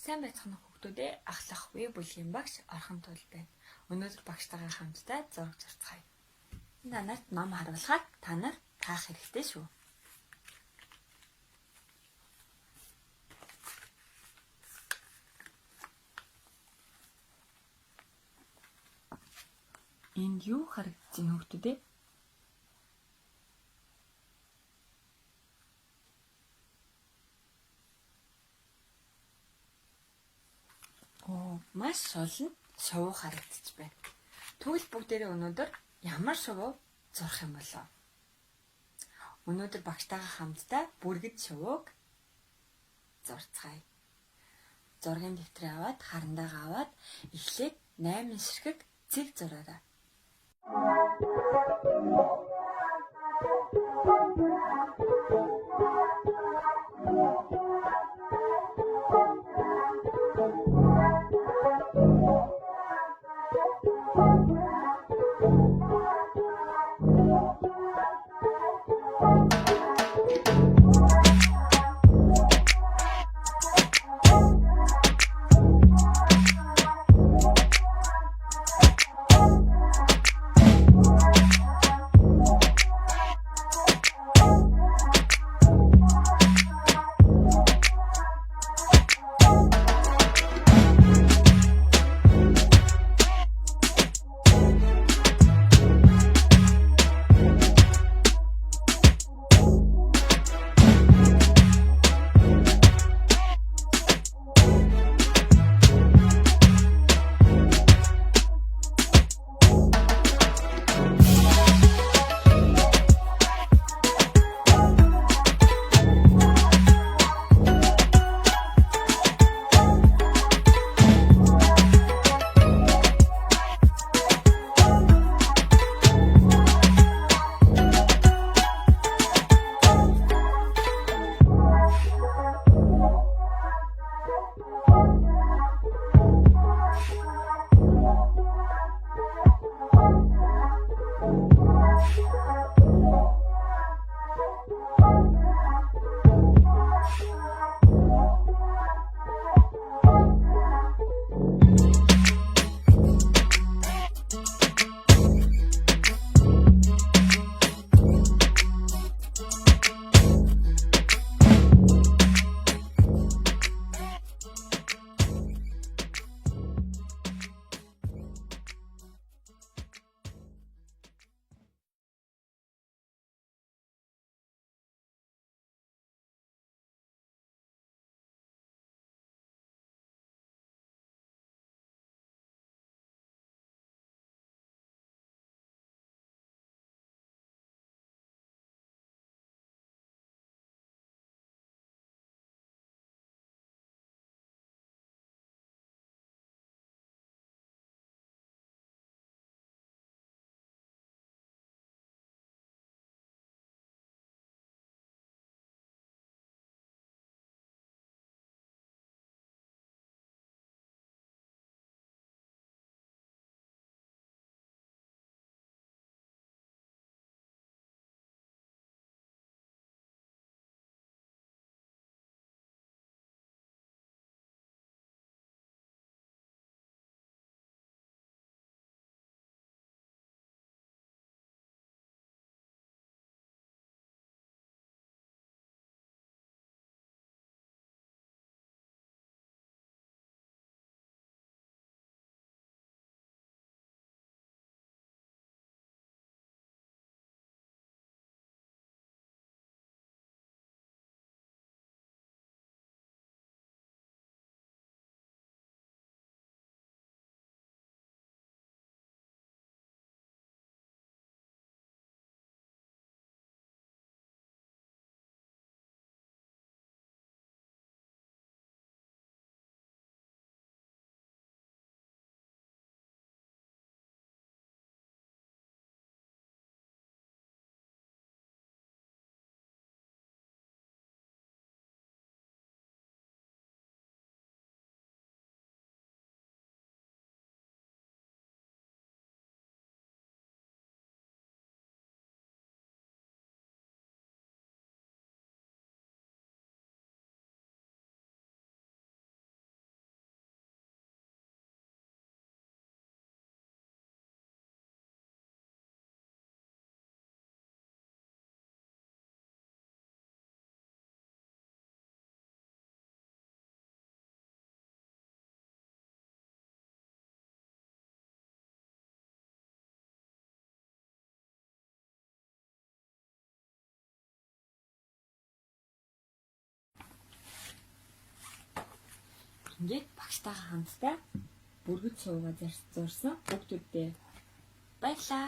Сайн байцгаана хүүхдүүдээ ахлах үе бүлгийн багш Орхон Туул байна. Өнөөдөр багштайгаа хамтдаа зураг зурцгаая. Танарт ном харуулахад та нар таах хэрэгтэй шүү. Энд юу харагдаж байна хүүхдүүдээ? Маш олон шувуу харагдаж байна. Тэгвэл бүгдээрээ өнөөдөр ямар шувуу зурх юм болов? Өнөөдөр багштайгаа хамтдаа бүргэд шувууг зурцгаая. Зургийн дэвтрээ аваад, харандаага аваад эхлээд 8 ширхэг цэг зураарай. ингээд багштайгаа хамтдаа бүргэд суугаа зурсан хүүхдүүдтэй баярлаа.